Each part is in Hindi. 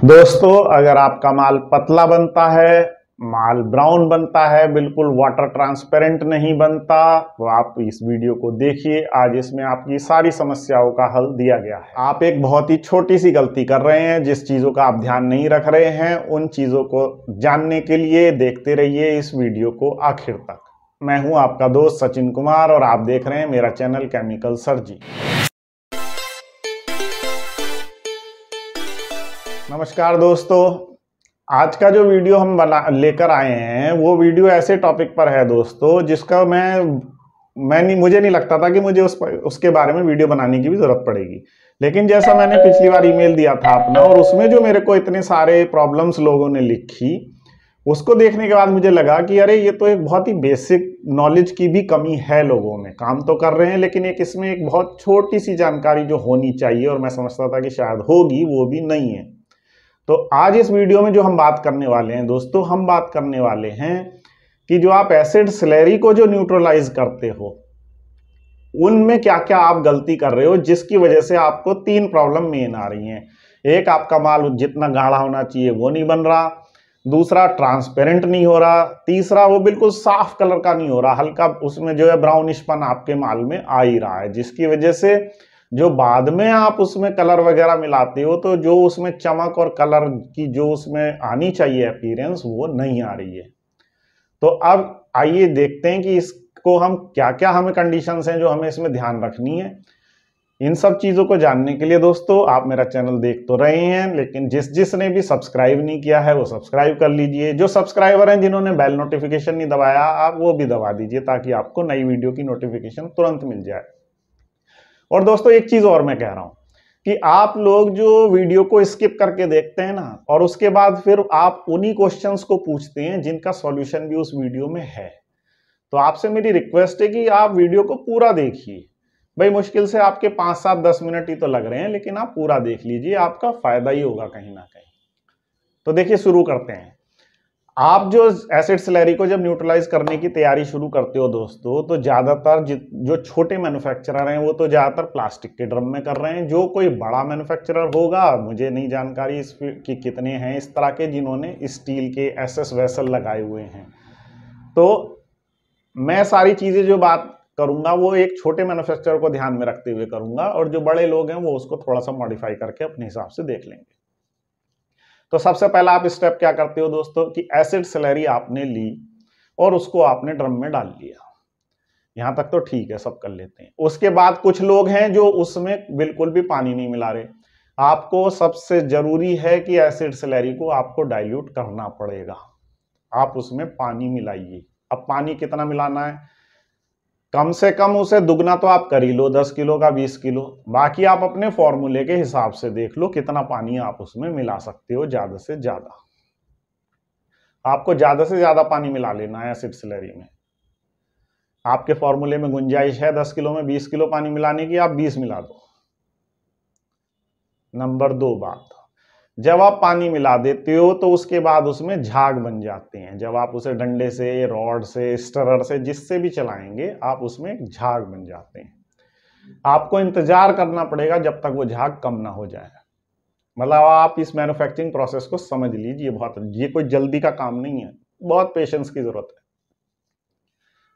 दोस्तों, अगर आपका माल पतला बनता है, माल ब्राउन बनता है, बिल्कुल वाटर ट्रांसपेरेंट नहीं बनता, तो आप इस वीडियो को देखिए। आज इसमें आपकी सारी समस्याओं का हल दिया गया है। आप एक बहुत ही छोटी सी गलती कर रहे हैं, जिस चीजों का आप ध्यान नहीं रख रहे हैं, उन चीजों को जानने के लिए देखते रहिए इस वीडियो को आखिर तक। मैं हूं आपका दोस्त सचिन कुमार और आप देख रहे हैं मेरा चैनल केमिकल सर्जी। नमस्कार दोस्तों, आज का जो वीडियो हम लेकर आए हैं वो वीडियो ऐसे टॉपिक पर है दोस्तों, जिसका मुझे नहीं लगता था कि मुझे उसके बारे में वीडियो बनाने की भी जरूरत पड़ेगी। लेकिन जैसा मैंने पिछली बार ईमेल दिया था अपना, और उसमें जो मेरे को इतने सारे प्रॉब्लम्स लोगों ने लिखी, उसको देखने के बाद मुझे लगा कि अरे ये तो एक बहुत ही बेसिक नॉलेज की भी कमी है। लोगों में काम तो कर रहे हैं, लेकिन इसमें एक बहुत छोटी सी जानकारी जो होनी चाहिए, और मैं समझता था कि शायद होगी, वो भी नहीं है। तो आज इस वीडियो में जो हम बात करने वाले हैं दोस्तों, हम बात करने वाले हैं कि जो आप एसिड स्लैरी को जो न्यूट्रलाइज करते हो, उनमें क्या क्या आप गलती कर रहे हो, जिसकी वजह से आपको 3 प्रॉब्लम मेन आ रही हैं। एक, आपका माल जितना गाढ़ा होना चाहिए वो नहीं बन रहा। दूसरा, ट्रांसपेरेंट नहीं हो रहा। तीसरा, वो बिल्कुल साफ कलर का नहीं हो रहा, हल्का उसमें जो है ब्राउनिशपन आपके माल में आ ही रहा है, जिसकी वजह से जो बाद में आप उसमें कलर वगैरह मिलाते हो, तो जो उसमें चमक और कलर की जो उसमें आनी चाहिए अपीयरेंस, वो नहीं आ रही है। तो अब आइए देखते हैं कि इसको हम क्या क्या हमें कंडीशंस हैं जो हमें इसमें ध्यान रखनी है। इन सब चीजों को जानने के लिए दोस्तों, आप मेरा चैनल देख तो रहे हैं, लेकिन जिसने भी सब्सक्राइब नहीं किया है वो सब्सक्राइब कर लीजिए। जो सब्सक्राइबर हैं जिन्होंने बेल नोटिफिकेशन नहीं दबाया, आप वो भी दबा दीजिए, ताकि आपको नई वीडियो की नोटिफिकेशन तुरंत मिल जाए। और दोस्तों, एक चीज और मैं कह रहा हूं कि आप लोग जो वीडियो को स्किप करके देखते हैं ना, और उसके बाद फिर आप उन्हीं क्वेश्चंस को पूछते हैं जिनका सॉल्यूशन भी उस वीडियो में है, तो आपसे मेरी रिक्वेस्ट है कि आप वीडियो को पूरा देखिए। भाई, मुश्किल से आपके 5, 7, 10 मिनट ही तो लग रहे हैं, लेकिन आप पूरा देख लीजिए, आपका फायदा ही होगा कहीं ना कहीं। तो देखिए, शुरू करते हैं। आप जो एसिड स्लैरी को जब न्यूट्रलाइज करने की तैयारी शुरू करते हो दोस्तों, तो ज्यादातर जो छोटे मैन्युफैक्चरर हैं वो तो ज्यादातर प्लास्टिक के ड्रम में कर रहे हैं। जो कोई बड़ा मैन्युफैक्चरर होगा, मुझे नहीं जानकारी कि कितने हैं इस तरह के जिन्होंने स्टील के एसएस वेसल लगाए हुए हैं। तो मैं सारी चीजें जो बात करूंगा वो एक छोटे मैन्युफैक्चरर को ध्यान में रखते हुए करूंगा, और जो बड़े लोग हैं वो उसको थोड़ा सा मॉडिफाई करके अपने हिसाब से देख लेंगे। तो सबसे पहला आप स्टेप क्या करते हो दोस्तों कि एसिड स्लैरी आपने ली और उसको आपने ड्रम में डाल लिया। यहां तक तो ठीक है, सब कर लेते हैं। उसके बाद कुछ लोग हैं जो उसमें बिल्कुल भी पानी नहीं मिला रहे। आपको सबसे जरूरी है कि एसिड स्लैरी को आपको डाइल्यूट करना पड़ेगा। आप उसमें पानी मिलाइए। अब पानी कितना मिलाना है? कम से कम उसे दुगना तो आप कर ही लो, 10 किलो का 20 किलो। बाकी आप अपने फॉर्मूले के हिसाब से देख लो कितना पानी आप उसमें मिला सकते हो, ज्यादा से ज्यादा। आपको ज्यादा से ज्यादा पानी मिला लेना है एसिड स्लैरी में। आपके फॉर्मूले में गुंजाइश है 10 किलो में 20 किलो पानी मिलाने की, आप 20 मिला दो। नंबर 2 बात, जब आप पानी मिला देते हो तो उसके बाद उसमें झाग बन जाते हैं। जब आप उसे डंडे से, रॉड से, स्टरर से, जिससे भी चलाएंगे, आप उसमें झाग बन जाते हैं। आपको इंतजार करना पड़ेगा जब तक वो झाग कम ना हो जाए। मतलब आप इस मैन्युफैक्चरिंग प्रोसेस को समझ लीजिए, ये कोई जल्दी का काम नहीं है, बहुत पेशेंस की जरूरत है।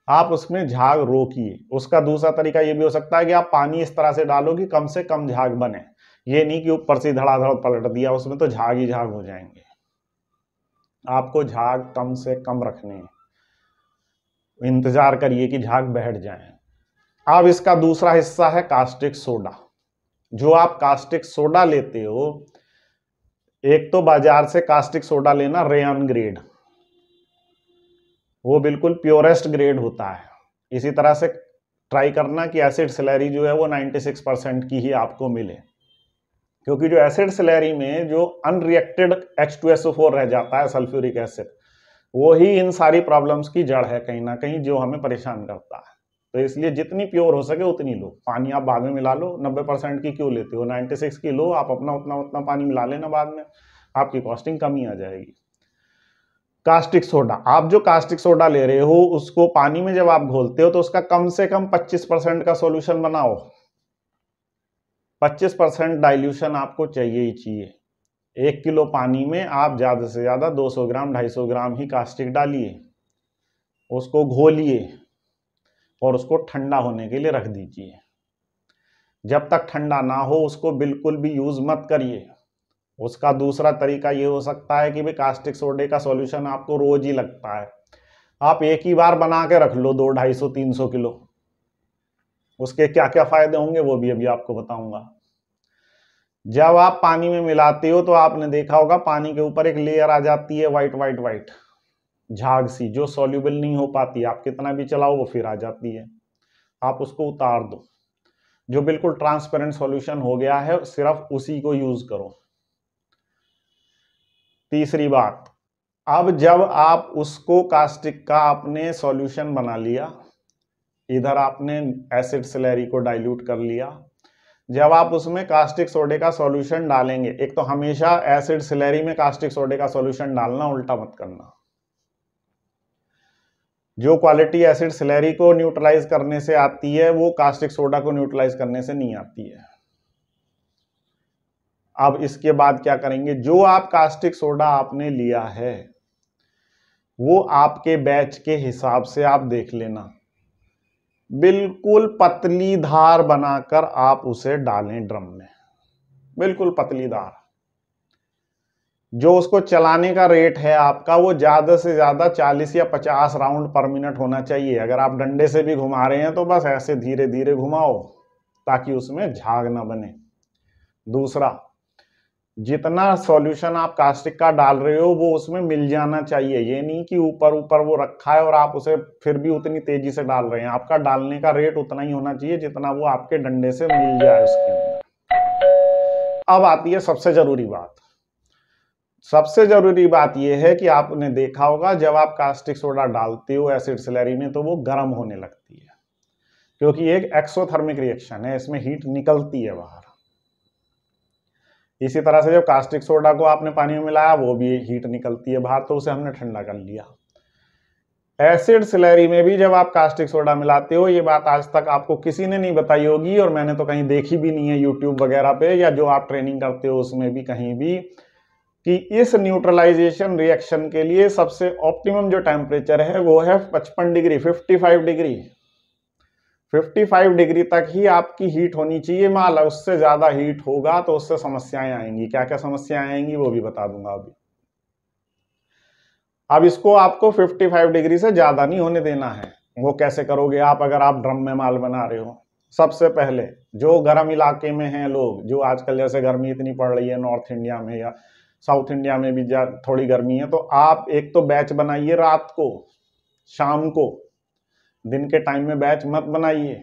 आप उसमें झाग रोकिए। उसका दूसरा तरीका ये भी हो सकता है कि आप पानी इस तरह से डालो कि कम से कम झाग बने। ये नहीं कि ऊपर से धड़ाधड़ पलट दिया, उसमें तो झाग ही झाग हो जाएंगे। आपको झाग कम से कम रखने हैं, इंतजार करिए कि झाग बैठ जाए। अब इसका दूसरा हिस्सा है कास्टिक सोडा। जो आप कास्टिक सोडा लेते हो, एक तो बाजार से कास्टिक सोडा लेना रेयन ग्रेड, वो बिल्कुल प्योरेस्ट ग्रेड होता है। इसी तरह से ट्राई करना कि एसिड स्लैरी जो है वो 96% की ही आपको मिले, क्योंकि जो एसिड स्लैरी में जो अनरिएक्टेड H2SO4 रह जाता है, सल्फ्यूरिक एसिड, वो ही इन सारी प्रॉब्लम्स की जड़ है कहीं ना कहीं, जो हमें परेशान करता है। तो इसलिए जितनी प्योर हो सके उतनी लो। पानी आप बाद में मिला लो, 90% की क्यों लेते हो, 96 की लो। आप अपना उतना पानी मिला लेना, बाद में आपकी कॉस्टिंग कम ही आ जाएगी। कास्टिक सोडा, आप जो कास्टिक सोडा ले रहे हो उसको पानी में जब आप घोलते हो तो उसका कम से कम 25% का सॉल्यूशन बनाओ। 25% डाइल्यूशन आपको चाहिए ही चाहिए। 1 किलो पानी में आप ज़्यादा से ज़्यादा 200 ग्राम 250 ग्राम ही कास्टिक डालिए, उसको घोलिए और उसको ठंडा होने के लिए रख दीजिए। जब तक ठंडा ना हो उसको बिल्कुल भी यूज़ मत करिए। उसका दूसरा तरीका ये हो सकता है कि भाई कास्टिक सोडे का सॉल्यूशन आपको रोज ही लगता है, आप एक ही बार बना के रख लो 200, 250, 300 किलो। उसके क्या क्या फायदे होंगे वो भी अभी आपको बताऊंगा। जब आप पानी में मिलाते हो तो आपने देखा होगा पानी के ऊपर एक लेयर आ जाती है वाइट वाइट वाइट झाग सी, जो सॉल्यूबल नहीं हो पाती, आप कितना भी चलाओ वो फिर आ जाती है। आप उसको उतार दो, जो बिल्कुल ट्रांसपेरेंट सॉल्यूशन हो गया है, सिर्फ उसी को यूज करो। तीसरी बात, अब जब आप उसको कास्टिक का आपने सॉल्यूशन बना लिया, इधर आपने एसिड स्लैरी को डाइल्यूट कर लिया, जब आप उसमें कास्टिक सोडे का सॉल्यूशन डालेंगे, एक तो हमेशा एसिड स्लैरी में कास्टिक सोडे का सॉल्यूशन डालना, उल्टा मत करना। जो क्वालिटी एसिड स्लैरी को न्यूट्रलाइज करने से आती है वो कास्टिक सोडा को न्यूट्रलाइज करने से नहीं आती है। अब इसके बाद क्या करेंगे, जो आप कास्टिक सोडा आपने लिया है वो आपके बैच के हिसाब से आप देख लेना, बिल्कुल पतली धार बनाकर आप उसे डालें ड्रम में, बिल्कुल पतली धार। जो उसको चलाने का रेट है आपका वो ज्यादा से ज्यादा 40 या 50 राउंड पर मिनट होना चाहिए। अगर आप डंडे से भी घुमा रहे हैं तो बस ऐसे धीरे धीरे घुमाओ ताकि उसमें झाग ना बने। दूसरा, जितना सॉल्यूशन आप कास्टिक का डाल रहे हो वो उसमें मिल जाना चाहिए। ये नहीं कि ऊपर ऊपर वो रखा है और आप उसे फिर भी उतनी तेजी से डाल रहे हैं। आपका डालने का रेट उतना ही होना चाहिए जितना वो आपके डंडे से मिल जाए उसके अंदर। अब आती है सबसे जरूरी बात। सबसे जरूरी बात यह है कि आपने देखा होगा जब आप कास्टिक सोडा डालते हो एसिड स्लैरी में तो वो गर्म होने लगती है, क्योंकि एक एक्सोथर्मिक रिएक्शन है, इसमें हीट निकलती है बाहर। इसी तरह से जब कास्टिक सोडा को आपने पानी में मिलाया वो भी हीट निकलती है बाहर, तो उसे हमने ठंडा कर लिया। एसिड स्लैरी में भी जब आप कास्टिक सोडा मिलाते हो, ये बात आज तक आपको किसी ने नहीं बताई होगी और मैंने तो कहीं देखी भी नहीं है यूट्यूब वगैरह पे या जो आप ट्रेनिंग करते हो उसमें भी कहीं भी, कि इस न्यूट्रलाइजेशन रिएक्शन के लिए सबसे ऑप्टिमम जो टेम्परेचर है वो है 55 डिग्री, 55 डिग्री। 55 डिग्री तक ही आपकी हीट होनी चाहिए माल, उससे ज्यादा हीट होगा तो उससे समस्याएं आएंगी। क्या क्या समस्याएं आएंगी वो भी बता दूंगा अभी। अब इसको आपको 55 डिग्री से ज्यादा नहीं होने देना है। वो कैसे करोगे आप, अगर आप ड्रम में माल बना रहे हो, सबसे पहले जो गर्म इलाके में हैं लोग, जो आजकल जैसे गर्मी इतनी पड़ रही है नॉर्थ इंडिया में या साउथ इंडिया में भी थोड़ी गर्मी है, तो आप एक तो बैच बनाइए रात को, शाम को। दिन के टाइम में बैच मत बनाइए,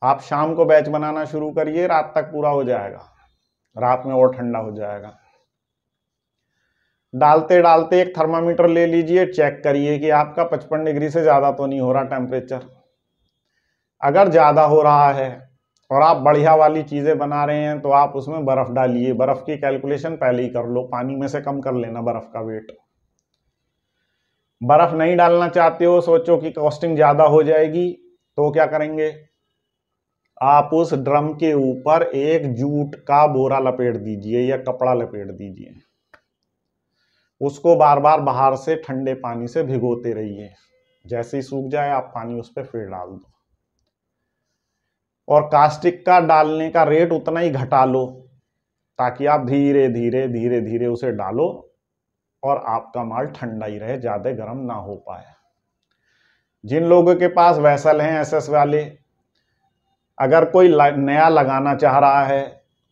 आप शाम को बैच बनाना शुरू करिए, रात तक पूरा हो जाएगा, रात में और ठंडा हो जाएगा। डालते डालते एक थर्मामीटर ले लीजिए, चेक करिए कि आपका 55 डिग्री से ज्यादा तो नहीं हो रहा टेम्परेचर। अगर ज्यादा हो रहा है और आप बढ़िया वाली चीजें बना रहे हैं तो आप उसमें बर्फ डालिए। बर्फ की कैलकुलेशन पहले ही कर लो, पानी में से कम कर लेना बर्फ का वेट। बर्फ नहीं डालना चाहते हो, सोचो कि कॉस्टिंग ज्यादा हो जाएगी, तो क्या करेंगे, आप उस ड्रम के ऊपर एक जूट का बोरा लपेट दीजिए या कपड़ा लपेट दीजिए। उसको बार बार बाहर से ठंडे पानी से भिगोते रहिए, जैसे ही सूख जाए आप पानी उस पर फिर डाल दो। और कास्टिक का डालने का रेट उतना ही घटा लो ताकि आप धीरे धीरे धीरे धीरे उसे डालो और आपका माल ठंडा ही रहे, ज्यादा गर्म ना हो पाए। जिन लोगों के पास वेसल हैं एसएस वाले, अगर कोई नया लगाना चाह रहा है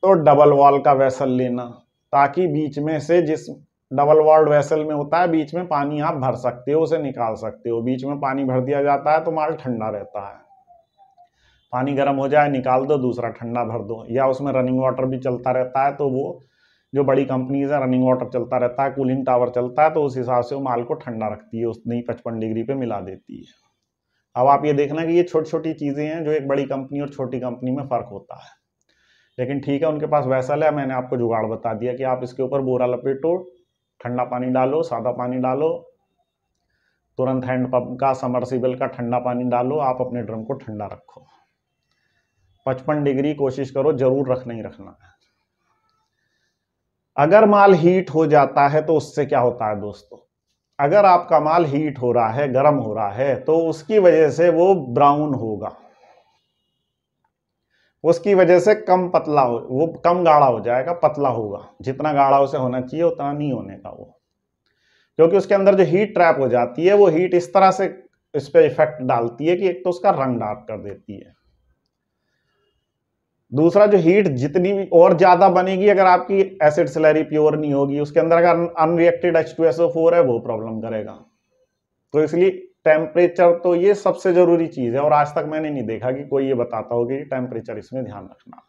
तो डबल वॉल का वेसल लेना, ताकि बीच में से, जिस डबल वॉल्ड वेसल में होता है बीच में पानी आप भर सकते हो, उसे निकाल सकते हो। बीच में पानी भर दिया जाता है तो माल ठंडा रहता है। पानी गर्म हो जाए निकाल दो, दूसरा ठंडा भर दो, या उसमें रनिंग वाटर भी चलता रहता है, तो वो जो बड़ी कंपनीज है रनिंग वाटर चलता रहता है, कूलिंग टावर चलता है, तो उस हिसाब से वो माल को ठंडा रखती है, उतनी 55 डिग्री पे मिला देती है। अब आप ये देखना कि ये छोटी छोटी चीजें हैं जो एक बड़ी कंपनी और छोटी कंपनी में फर्क होता है, लेकिन ठीक है उनके पास वैसल है। मैंने आपको जुगाड़ बता दिया कि आप इसके ऊपर बोरा लपेटो, ठंडा पानी डालो, सादा पानी डालो, तुरंत हैंडपंप का समरसीबल का ठंडा पानी डालो, आप अपने ड्रम को ठंडा रखो। 55 डिग्री कोशिश करो जरूर रखना ही रखना है। अगर माल हीट हो जाता है तो उससे क्या होता है दोस्तों, अगर आपका माल हीट हो रहा है, गर्म हो रहा है, तो उसकी वजह से वो ब्राउन होगा, उसकी वजह से कम पतला हो, वो कम गाढ़ा हो जाएगा, पतला होगा। जितना गाढ़ा उसे होना चाहिए उतना नहीं होने का वो, क्योंकि उसके अंदर जो हीट ट्रैप हो जाती है, वो हीट इस तरह से इस पे इफेक्ट डालती है कि एक तो उसका रंग डार्क कर देती है, दूसरा जो हीट जितनी भी और ज्यादा बनेगी, अगर आपकी एसिड स्लरी प्योर नहीं होगी, उसके अंदर अगर अनरिएक्टेड H2SO4 है, वो प्रॉब्लम करेगा। तो इसलिए टेम्परेचर तो ये सबसे जरूरी चीज है, और आज तक मैंने नहीं देखा कि कोई ये बताता हो कि टेम्परेचर इसमें ध्यान रखना।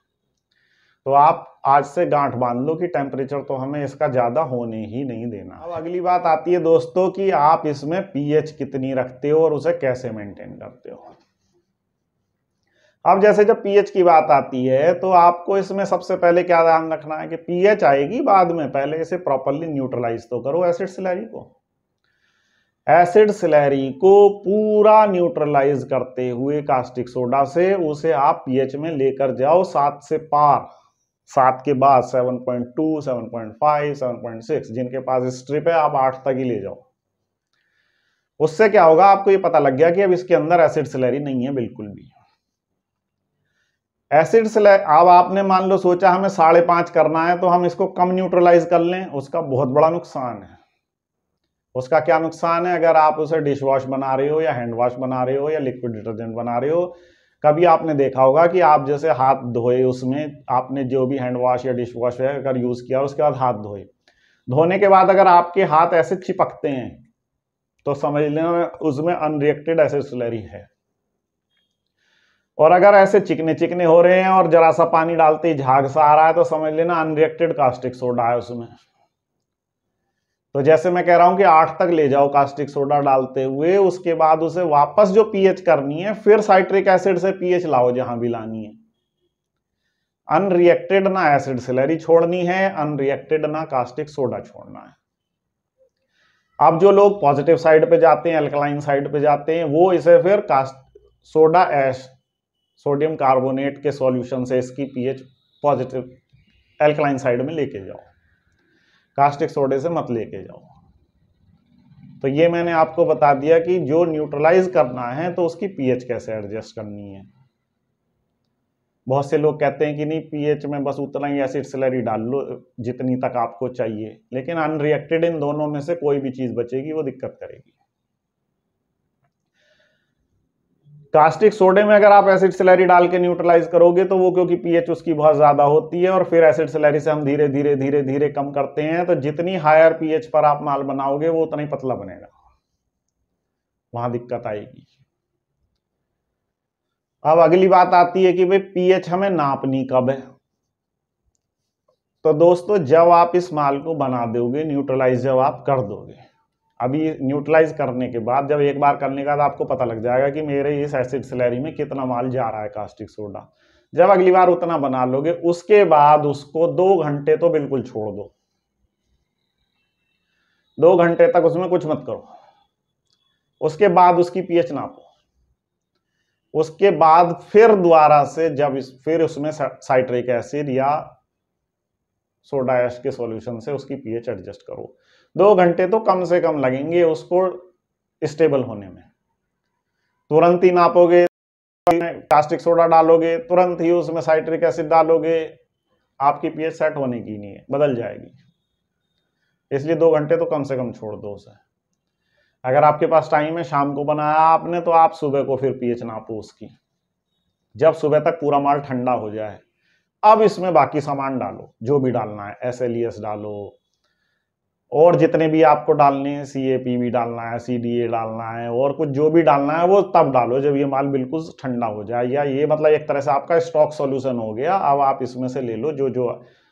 तो आप आज से गांठ बांध लो कि टेम्परेचर तो हमें इसका ज्यादा होने ही नहीं देना। अब अगली बात आती है दोस्तों कि आप इसमें पीएच कितनी रखते हो और उसे कैसे मेंटेन करते हो। अब जैसे जब पीएच की बात आती है तो आपको इसमें सबसे पहले क्या ध्यान रखना है कि पीएच आएगी बाद में, पहले इसे प्रॉपरली न्यूट्रलाइज तो करो एसिड स्लैरी को। एसिड स्लैरी को पूरा न्यूट्रलाइज करते हुए कास्टिक सोडा से उसे आप पीएच में लेकर जाओ 7 से पार, 7 के बाद 7.2, 7.5, 7.6, जिनके पास स्ट्रिप है आप 8 तक ही ले जाओ। उससे क्या होगा, आपको ये पता लग गया कि अब इसके अंदर एसिड स्लैरी नहीं है बिल्कुल भी। एसिड स्लैरी, अब आपने मान लो सोचा हमें 5.5 करना है तो हम इसको कम न्यूट्रलाइज कर लें, उसका बहुत बड़ा नुकसान है। उसका क्या नुकसान है, अगर आप उसे डिश वॉश बना रहे हो या हैंड वॉश बना रहे हो या लिक्विड डिटर्जेंट बना रहे हो, कभी आपने देखा होगा कि आप जैसे हाथ धोए, उसमें आपने जो भी हैंड वॉश या डिश वॉश अगर यूज किया उसके बाद हाथ धोए, धोने के बाद अगर आपके हाथ ऐसे चिपकते हैं तो समझ लेना उसमें अनरिएक्टेड एसिड स्लरी है। और अगर ऐसे चिकने चिकने हो रहे हैं और जरा सा पानी डालते ही झाग सा आ रहा है तो समझ लेना अनरिएक्टेड कास्टिक सोडा है उसमें। तो जैसे मैं कह रहा हूं कि 8 तक ले जाओ कास्टिक सोडा डालते हुए, उसके बाद उसे वापस जो पीएच करनी है फिर साइट्रिक एसिड से पीएच लाओ जहां भी लानी है। अनरिएक्टेड ना एसिड स्लरी छोड़नी है, अनरिएक्टेड ना कास्टिक सोडा छोड़ना है। अब जो लोग पॉजिटिव साइड पे जाते हैं, अल्कलाइन साइड पे जाते हैं, वो इसे फिर सोडा ऐश, सोडियम कार्बोनेट के सॉल्यूशन से इसकी पीएच पॉजिटिव एल्कलाइन साइड में लेके जाओ, कास्टिक सोडे से मत लेके जाओ। तो ये मैंने आपको बता दिया कि जो न्यूट्रलाइज करना है तो उसकी पीएच कैसे एडजस्ट करनी है। बहुत से लोग कहते हैं कि नहीं पीएच में बस उतना ही एसिड स्लरी डाल लो जितनी तक आपको चाहिए, लेकिन अनरिएक्टेड इन दोनों में से कोई भी चीज बचेगी वो दिक्कत करेगी। कास्टिक सोडे में अगर आप एसिड स्लैरी डाल के न्यूट्रलाइज करोगे तो वो क्योंकि पीएच उसकी बहुत ज्यादा होती है और फिर एसिड स्लैरी से हम धीरे धीरे धीरे धीरे कम करते हैं, तो जितनी हायर पीएच पर आप माल बनाओगे वो उतना ही पतला बनेगा, वहां दिक्कत आएगी। अब अगली बात आती है कि भाई पीएच हमें नापनी कब है। तो दोस्तों जब आप इस माल को बना दोगे, न्यूट्रलाइज जब आप कर दोगे, अभी न्यूट्रलाइज करने के बाद जब एक बार करने के बाद आपको पता लग जाएगा कि मेरे इस एसिड स्लैरी में कितना माल जा रहा है कास्टिक सोडा, जब अगली बार उतना बना लोगे उसके बाद उसको 2 घंटे तो बिल्कुल छोड़ दो। 2 घंटे तक उसमें कुछ मत करो, उसके बाद उसकी पीएच नापो। उसके बाद फिर दोबारा से जब फिर उसमें साइट्रिक एसिड या सोडा ऐश के सॉल्यूशन से उसकी पीएच एडजस्ट करो। 2 घंटे तो कम से कम लगेंगे उसको स्टेबल होने में। तुरंत ही नापोगे, कास्टिक सोडा डालोगे, तुरंत ही उसमें साइट्रिक एसिड डालोगे, आपकी पीएच सेट होने की नहीं है, बदल जाएगी। इसलिए 2 घंटे तो कम से कम छोड़ दो उसे। अगर आपके पास टाइम है, शाम को बनाया आपने, तो आप सुबह को फिर पीएच नापो उसकी। जब सुबह तक पूरा माल ठंडा हो जाए, अब इसमें बाकी सामान डालो जो भी डालना है, SLES डालो और जितने भी आपको डालने हैं, CAP भी डालना है, CDA डालना है, और कुछ जो भी डालना है वो तब डालो जब ये माल बिल्कुल ठंडा हो जाए, या ये मतलब एक तरह से आपका स्टॉक सॉल्यूशन हो गया। अब आप इसमें से ले लो जो जो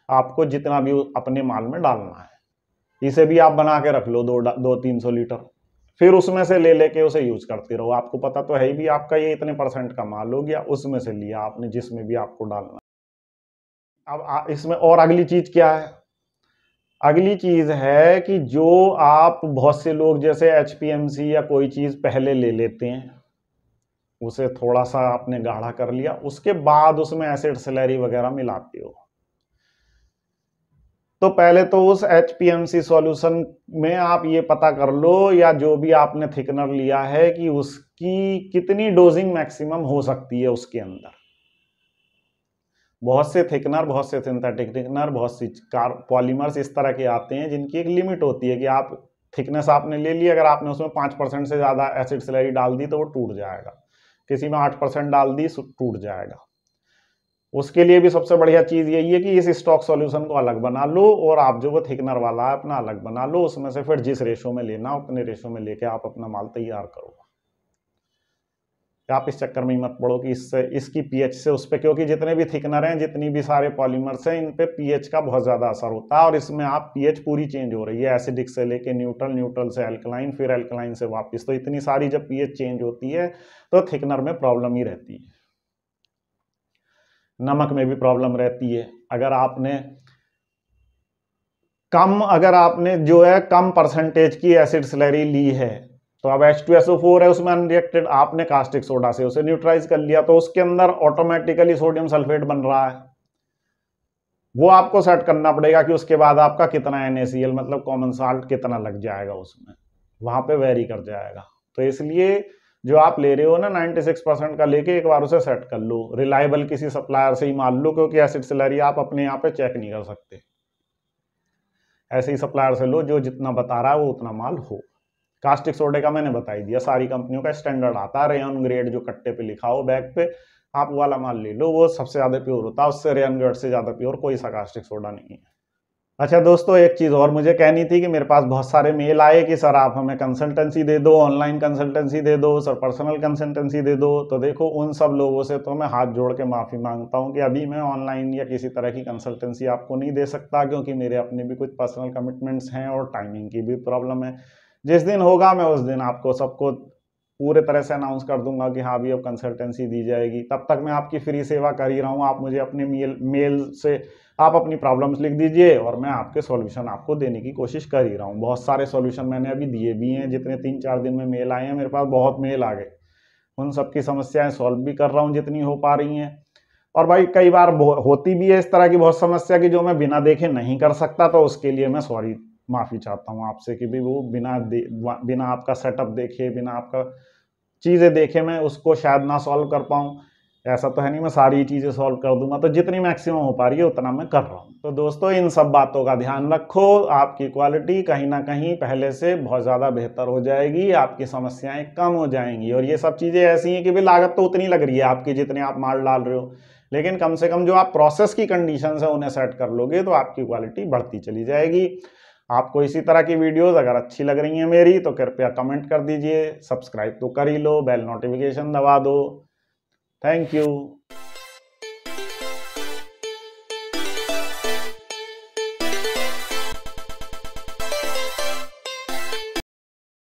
आपको जितना भी अपने माल में डालना है। इसे भी आप बना के रख लो 200-300 लीटर, फिर उसमें से ले लेके उसे यूज करते रहो। आपको पता तो है ही भी आपका ये इतने % का माल हो गया, उसमें से लिया आपने जिसमें भी आपको डालना। अब इसमें और अगली चीज क्या है, अगली चीज है कि जो आप बहुत से लोग जैसे HPMC या कोई चीज पहले ले लेते हैं, उसे थोड़ा सा आपने गाढ़ा कर लिया, उसके बाद उसमें एसिड स्लैरी वगैरह मिलाते हो। तो पहले तो उस HPMC सॉल्यूशन में आप ये पता कर लो, या जो भी आपने थिकनर लिया है, कि उसकी कितनी डोजिंग मैक्सिमम हो सकती है उसके अंदर। बहुत से थिकनर, बहुत से सिंथेटिक थिकनर, बहुत सी पॉलीमर्स इस तरह के आते हैं जिनकी एक लिमिट होती है कि आप थिकनेस आपने ले ली, अगर आपने उसमें 5% से ज़्यादा एसिड स्लरी डाल दी तो वो टूट जाएगा, किसी में 8% डाल दी टूट जाएगा। उसके लिए भी सबसे बढ़िया चीज़ यही है कि इस स्टॉक सॉल्यूशन को अलग बना लो, और आप जो वो थिकनर वाला है अपना अलग बना लो, उसमें से फिर जिस रेशो में लेना उतने रेशो में लेके आप अपना माल तैयार करो। आप इस चक्कर में ही मत पड़ो कि इससे इसकी पीएच से उस पर, क्योंकि जितने भी थिकनर हैं, जितनी भी सारे पॉलीमर्स हैं, इन पे पीएच का बहुत ज़्यादा असर होता है, और इसमें आप पीएच पूरी चेंज हो रही है, एसिडिक से लेके न्यूट्रल, न्यूट्रल से एल्कलाइन, फिर एल्कलाइन से वापस। तो इतनी सारी जब पीएच चेंज होती है तो थिकनर में प्रॉब्लम ही रहती है। नमक में भी प्रॉब्लम रहती है। अगर आपने जो है कम परसेंटेज की एसिड स्लरी ली है, तो अब H2SO4 है उसमें अनरिएक्टेड, आपने कास्टिक सोडा से उसे न्यूट्राइज कर लिया, तो उसके अंदर ऑटोमेटिकली सोडियम सल्फेट बन रहा है। वो आपको सेट करना पड़ेगा कि उसके बाद आपका कितना NaCl मतलब कॉमन साल्ट कितना लग जाएगा, उसमें वहां पे वेरी कर जाएगा। तो इसलिए जो आप ले रहे हो ना 96% का लेके एक बार उसे सेट कर लो, रिलायबल किसी सप्लायर से ही मान लो, क्योंकि एसिड स्लरी आप अपने यहाँ पे चेक नहीं कर सकते। ऐसे ही सप्लायर से लो जो जितना बता रहा है वो उतना माल हो। कास्टिक सोडे का मैंने बता ही दिया, सारी कंपनियों का स्टैंडर्ड आता है, रेयन ग्रेड जो कट्टे पे लिखा हो बैग पे, आप वाला माल ले लो, वो सबसे ज्यादा प्योर होता है, उससे रेयन ग्रेड से ज्यादा प्योर कोई सा कास्टिक सोडा नहीं है। अच्छा दोस्तों, एक चीज और मुझे कहनी थी कि मेरे पास बहुत सारे मेल आए कि सर आप हमें कंसल्टेंसी दे दो, ऑनलाइन कंसल्टेंसी दे दो सर, पर्सनल कंसल्टेंसी दे दो। तो देखो, उन सब लोगों से तो मैं हाथ जोड़ के माफी मांगता हूं कि अभी मैं ऑनलाइन या किसी तरह की कंसल्टेंसी आपको नहीं दे सकता, क्योंकि मेरे अपने भी कुछ पर्सनल कमिटमेंट्स हैं और टाइमिंग की भी प्रॉब्लम है। जिस दिन होगा मैं उस दिन आपको सबको पूरे तरह से अनाउंस कर दूंगा कि हाँ भी अब कंसल्टेंसी दी जाएगी। तब तक मैं आपकी फ्री सेवा कर ही रहा हूँ। आप मुझे अपने मेल से आप अपनी प्रॉब्लम्स लिख दीजिए और मैं आपके सॉल्यूशन आपको देने की कोशिश कर ही रहा हूँ। बहुत सारे सॉल्यूशन मैंने अभी दिए भी हैं, जितने 3-4 दिन में मेल आए हैं मेरे पास, बहुत मेल आ गए, उन सबकी समस्याएं सॉल्व भी कर रहा हूँ जितनी हो पा रही हैं। और भाई कई बार होती भी है इस तरह की बहुत समस्या की जो मैं बिना देखे नहीं कर सकता, तो उसके लिए मैं सॉरी माफ़ी चाहता हूँ आपसे कि भी वो बिना आपका सेटअप देखे, बिना आपका चीज़ें देखे मैं उसको शायद ना सॉल्व कर पाऊँ। ऐसा तो है नहीं मैं सारी चीज़ें सॉल्व कर दूंगा, तो जितनी मैक्सिमम हो पा रही है उतना मैं कर रहा हूँ। तो दोस्तों, इन सब बातों का ध्यान रखो, आपकी क्वालिटी कहीं ना कहीं पहले से बहुत ज़्यादा बेहतर हो जाएगी, आपकी समस्याएं कम हो जाएंगी। और ये सब चीज़ें ऐसी हैं कि भी लागत तो उतनी लग रही है आपकी जितने आप माल डाल रहे हो, लेकिन कम से कम जो आप प्रोसेस की कंडीशन है उन्हें सेट कर लोगे तो आपकी क्वालिटी बढ़ती चली जाएगी। आपको इसी तरह की वीडियोस अगर अच्छी लग रही हैं मेरी, तो कृपया कमेंट कर दीजिए, सब्सक्राइब तो कर ही लो, बेल नोटिफिकेशन दबा दो। Thank you.